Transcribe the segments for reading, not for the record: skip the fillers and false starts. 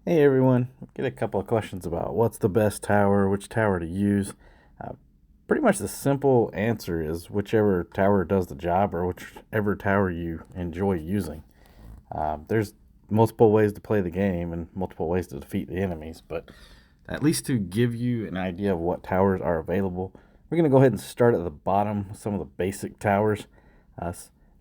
Hey everyone, get a couple of questions about what's the best tower, which tower to use. Uh, Pretty much the simple answer is whichever tower does the job or whichever tower you enjoy using. There's multiple ways to play the game and multiple ways to defeat the enemies, but at least to give you an idea of what towers are available, we're going to go ahead and start at the bottom with some of the basic towers.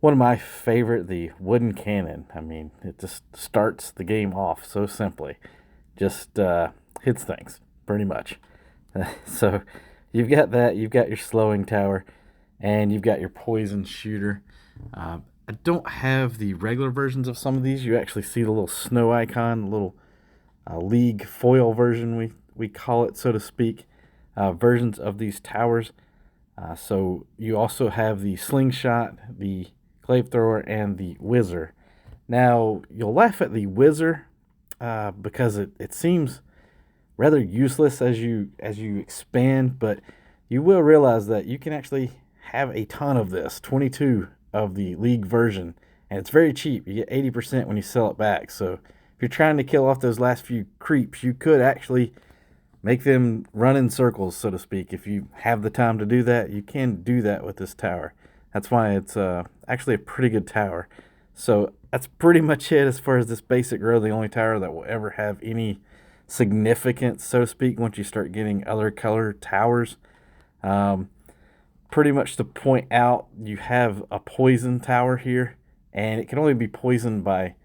One of my favorite, the wooden cannon. I mean, it just starts the game off so simply. Just hits things, pretty much. So you've got that, you've got your slowing tower, and you've got your poison shooter. I don't have the regular versions of some of these. You actually see the little snow icon, little league foil version, we call it, so to speak, versions of these towers. So you also have the slingshot, the glaive thrower, and the whizzer. Now you'll laugh at the whizzer because it seems rather useless as you expand, but you will realize that you can actually have a ton of this, 22 of the league version, and it's very cheap. You get 80% when you sell it back. So if you're trying to kill off those last few creeps, you could actually make them run in circles, so to speak. If you have the time to do that, you can do that with this tower. That's why it's actually a pretty good tower. So that's pretty much it as far as this basic row. The only tower that will ever have any significance, so to speak, once you start getting other color towers. Um, Pretty much to point out, you have a poison tower here, and it can only be poisoned by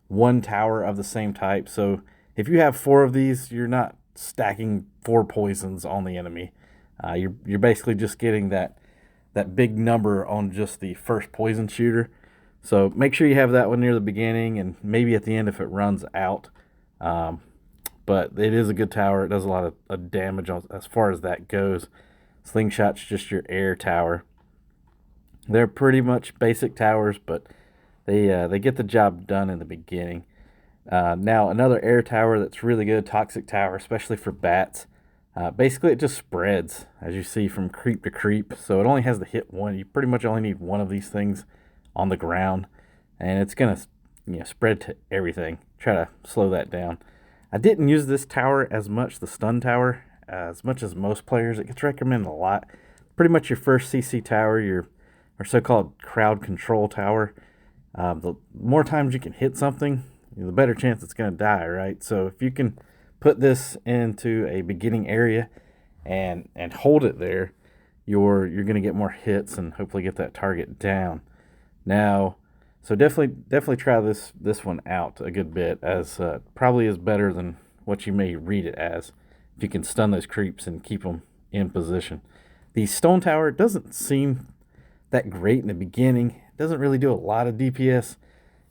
one tower of the same type. So if you have four of these, you're not stacking four poisons on the enemy. You're basically just getting that big number on just the first poison shooter. So make sure you have that one near the beginning and maybe at the end if it runs out. Um, but it is a good tower. It does a lot of damage as far as that goes. Slingshot's just your air tower. They're pretty much basic towers, but they get the job done in the beginning. Now another air tower that's really good, toxic tower, especially for bats. Basically, it just spreads as you see from creep to creep. So it only has to hit one. You pretty much only need one of these things on the ground, and it's gonna spread to everything. Try to slow that down. I didn't use this tower as much, the stun tower, as much as most players. It gets recommended a lot. Pretty much your first CC tower, your or so-called crowd control tower. The more times you can hit something, the better chance it's going to die, right? So if you can put this into a beginning area and hold it there, you're going to get more hits and hopefully get that target down. Now, so definitely try this one out a good bit, as probably is better than what you may read it as. If you can stun those creeps and keep them in position. The stone tower doesn't seem that great in the beginning. It doesn't really do a lot of DPS.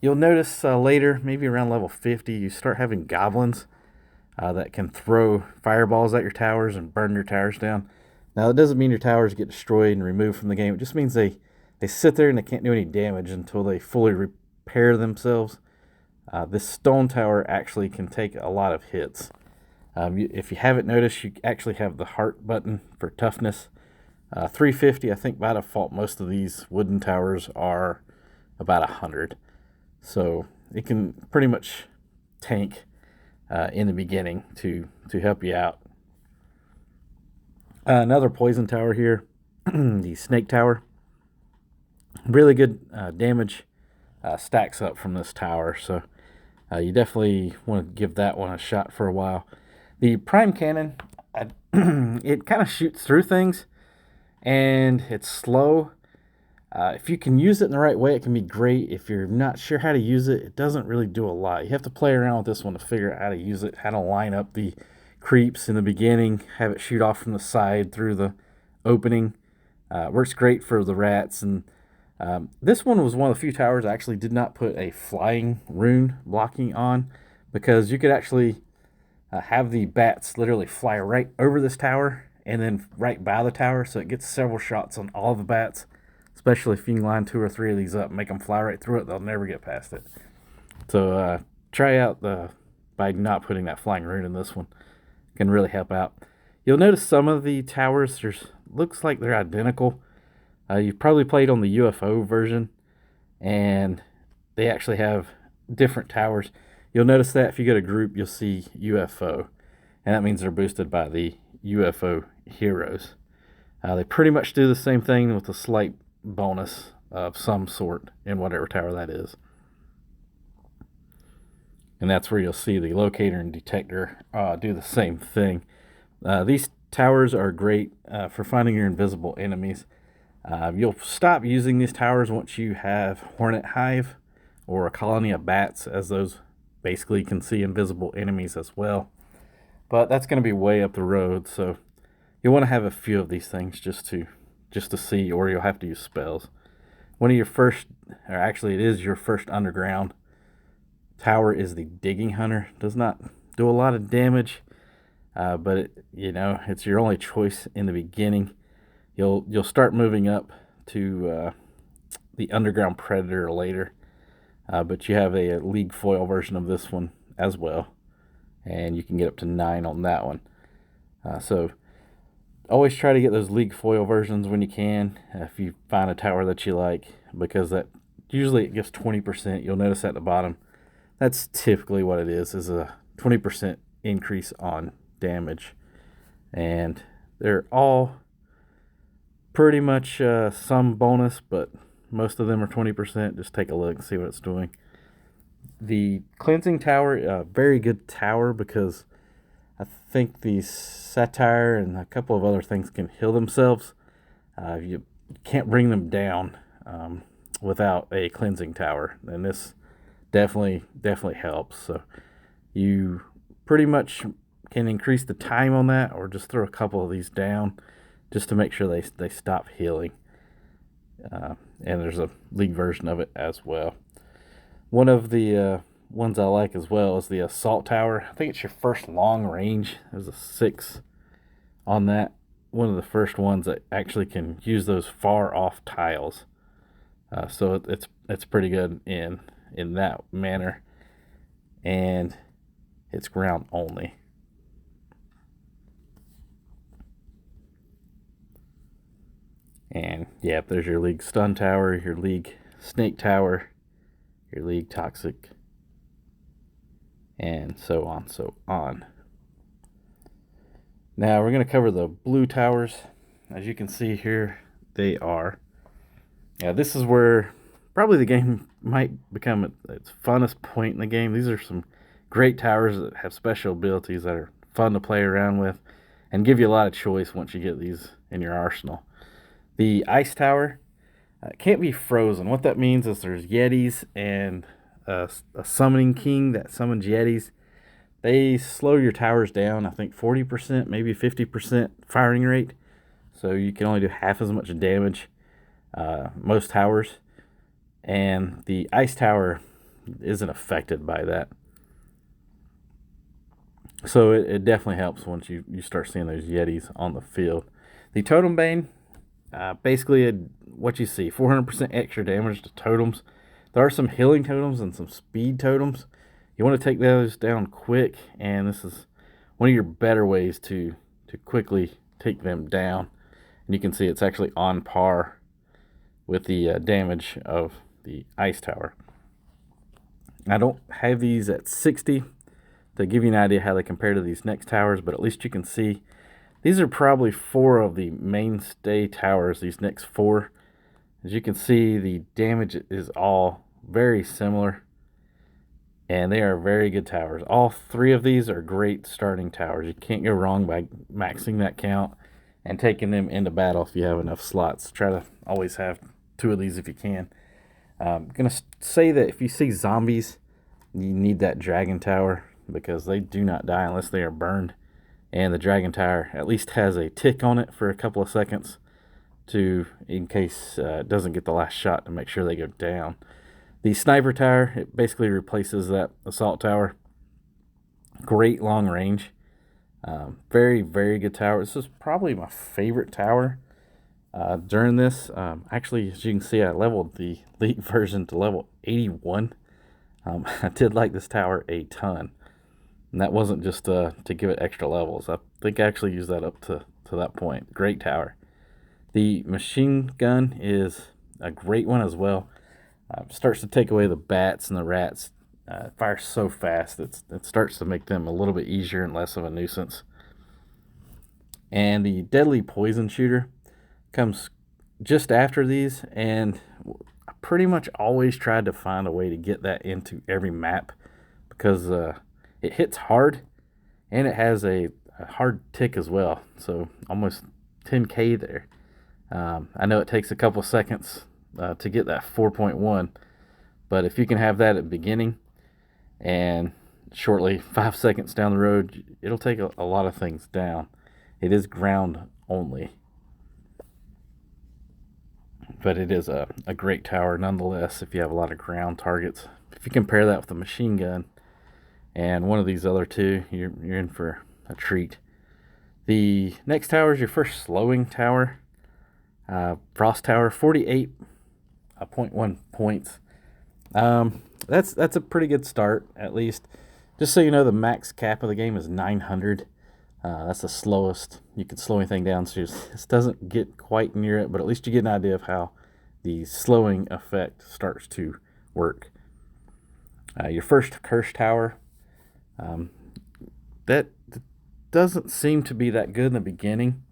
You'll notice later, maybe around level 50, you start having goblins that can throw fireballs at your towers and burn your towers down. Now, it doesn't mean your towers get destroyed and removed from the game. It just means they sit there and they can't do any damage until they fully repair themselves. This stone tower actually can take a lot of hits. If you haven't noticed, you actually have the heart button for toughness. 350, I think by default, most of these wooden towers are about 100. So it can pretty much tank in the beginning to help you out. Another poison tower here, the snake tower. Really good damage stacks up from this tower, so you definitely want to give that one a shot for a while. The prime cannon, it kind of shoots through things, and it's slow. If you can use it in the right way, it can be great. If you're not sure how to use it, it doesn't really do a lot. You have to play around with this one to figure out how to use it, how to line up the creeps in the beginning, have it shoot off from the side through the opening. Works great for the rats. And this one was one of the few towers I actually did not put a flying rune blocking on, because you could actually have the bats literally fly right over this tower and then right by the tower, so it gets several shots on all the bats. Especially if you can line two or three of these up, make them fly right through it, they'll never get past it. So try out the by not putting that flying rune in this one, can really help out. You'll notice some of the towers there's looks like they're identical. You've probably played on the UFO version, and they actually have different towers. You'll notice that if you go to group, you'll see UFO, and that means they're boosted by the UFO heroes. They pretty much do the same thing with a slight bonus of some sort in whatever tower that is. And that's where you'll see the locator and detector do the same thing. These towers are great for finding your invisible enemies. You'll stop using these towers once you have Hornet Hive or a colony of bats, as those basically can see invisible enemies as well. But that's going to be way up the road, so you'll want to have a few of these things just to see, or you'll have to use spells. One of your first, or actually it is your first underground tower, is the Digging Hunter. Does not do a lot of damage, but it's your only choice in the beginning. You'll start moving up to the Underground Predator later, but you have a League foil version of this one as well, and you can get up to 9 on that one. So always try to get those League foil versions when you can, if you find a tower that you like, because that usually it gives 20%. You'll notice at the bottom, that's typically what it is a 20% increase on damage. And they're all pretty much some bonus, but most of them are 20%. Just take a look and see what it's doing. The Cleansing Tower, very good tower, because I think the Satire and a couple of other things can heal themselves. You can't bring them down without a Cleansing Tower, and this definitely helps. So you pretty much can increase the time on that, or just throw a couple of these down just to make sure they stop healing. And there's a League version of it as well. One of the ones I like as well is the Assault Tower. I think it's your first long range. There's a 6 on that. One of the first ones that actually can use those far off tiles. So it's pretty good in that manner, and it's ground only. And yeah, there's your League Stun Tower, your League Snake Tower, your League Toxic, and so on. Now we're going to cover the blue towers. As you can see here, they are. Yeah, this is where probably the game might become its funnest point in the game. These are some great towers that have special abilities that are fun to play around with and give you a lot of choice once you get these in your arsenal. The Ice Tower can't be frozen. What that means is there's Yetis and a Summoning King that summons Yetis. They slow your towers down, I think 40%, maybe 50% firing rate. So you can only do half as much damage, most towers. And the Ice Tower isn't affected by that. So it definitely helps once you start seeing those Yetis on the field. The Totem Bane, basically what you see, 400% extra damage to totems. There are some healing totems and some speed totems. You want to take those down quick, and this is one of your better ways to quickly take them down. And you can see it's actually on par with the damage of the Ice Tower. I don't have these at 60 to give you an idea how they compare to these next towers, but at least you can see these are probably 4 of the mainstay towers, these next 4. As you can see, the damage is all very similar, and they are very good towers. All 3 of these are great starting towers. You can't go wrong by maxing that count and taking them into battle if you have enough slots. Try to always have 2 of these if you can. I'm going to say that if you see zombies, you need that Dragon Tower, because they do not die unless they are burned. And the Dragon Tower at least has a tick on it for a couple of seconds in case it doesn't get the last shot, to make sure they go down. The Sniper Tower, it basically replaces that Assault Tower. Great long range. Very, very good tower. This is probably my favorite tower during this. Actually, as you can see, I leveled the League version to level 81. I did like this tower a ton. And that wasn't just to give it extra levels. I think I actually used that up to that point. Great tower. The Machine Gun is a great one as well. Starts to take away the bats and the rats It fires so fast it starts to make them a little bit easier and less of a nuisance. And the deadly poison shooter comes just after these, and I pretty much always tried to find a way to get that into every map because it hits hard and it has a hard tick as well. So almost 10k there. I know it takes a couple seconds to get that 4.1, but if you can have that at the beginning and shortly 5 seconds down the road, it'll take a lot of things down. It is ground only, but it is a great tower nonetheless if you have a lot of ground targets. If you compare that with a machine gun and one of these other two, you're in for a treat. The next tower is your first slowing tower. Frost Tower, 48.1 points. That's a pretty good start, at least. Just so you know, the max cap of the game is 900. That's the slowest you can slow anything down. So this doesn't get quite near it, but at least you get an idea of how the slowing effect starts to work. Your first Curse Tower, that doesn't seem to be that good in the beginning,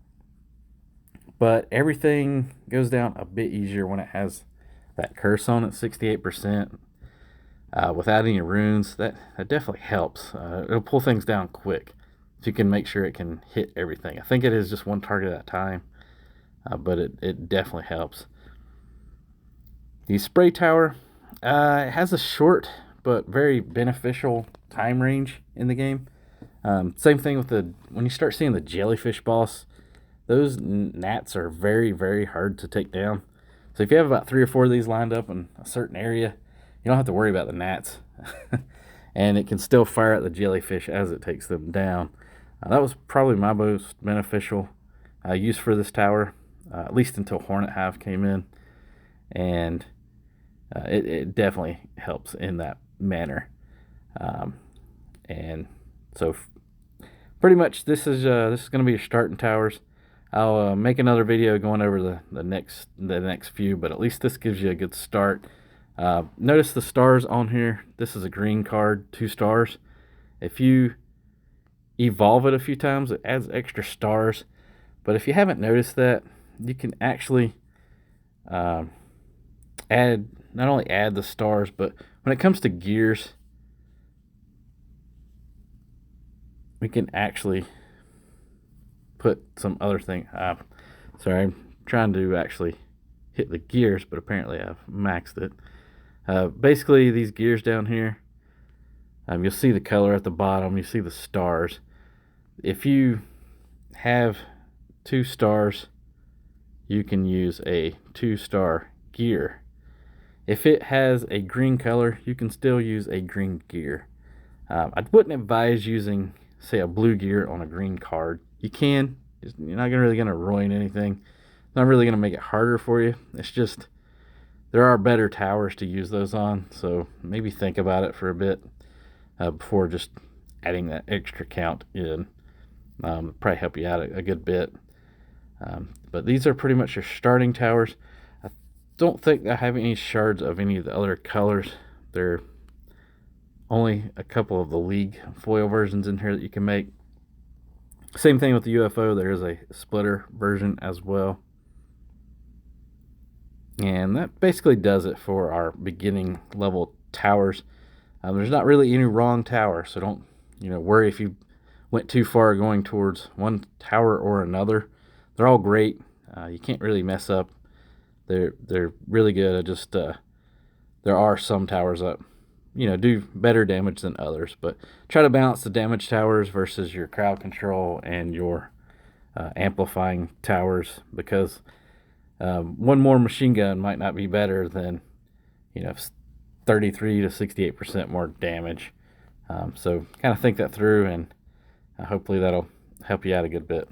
but everything goes down a bit easier when it has that curse on it, 68%. Without any runes, that definitely helps. It'll pull things down quick, so you can make sure it can hit everything. I think it is just one target at a time, but it definitely helps. The Spray Tower, it has a short but very beneficial time range in the game. Same thing with when you start seeing the jellyfish boss, those gnats are very, very hard to take down. So if you have about 3 or 4 of these lined up in a certain area, you don't have to worry about the gnats. And it can still fire at the jellyfish as it takes them down. That was probably my most beneficial use for this tower, at least until Hornet Hive came in. And it definitely helps in that manner. And so pretty much this is going to be your starting towers. I'll make another video going over the next few, but at least this gives you a good start. Notice the stars on here. This is a green card, 2 stars. If you evolve it a few times, it adds extra stars. But if you haven't noticed that, you can actually not only add the stars, but when it comes to gears, we can actually put some other thing. Sorry, I'm trying to actually hit the gears, but apparently I've maxed it. Basically, these gears down here, you'll see the color at the bottom. You see the stars. If you have 2 stars, you can use a 2-star gear. If it has a green color, you can still use a green gear. I wouldn't advise using, say, a blue gear on a green card. You can. You're not really going to ruin anything. It's not really going to make it harder for you. It's just there are better towers to use those on, so maybe think about it for a bit before just adding that extra count in. Probably help you out a good bit. But these are pretty much your starting towers. I don't think I have any shards of any of the other colors. There are only a couple of the League foil versions in here that you can make. Same thing with the UFO. There is a splitter version as well. And that basically does it for our beginning level towers. There's not really any wrong tower, so don't worry if you went too far going towards one tower or another. They're all great. You can't really mess up. They're really good. I just there are some towers that do better damage than others, but try to balance the damage towers versus your crowd control and your amplifying towers, because one more machine gun might not be better than 33 to 68% more damage. So kind of think that through, and hopefully that'll help you out a good bit.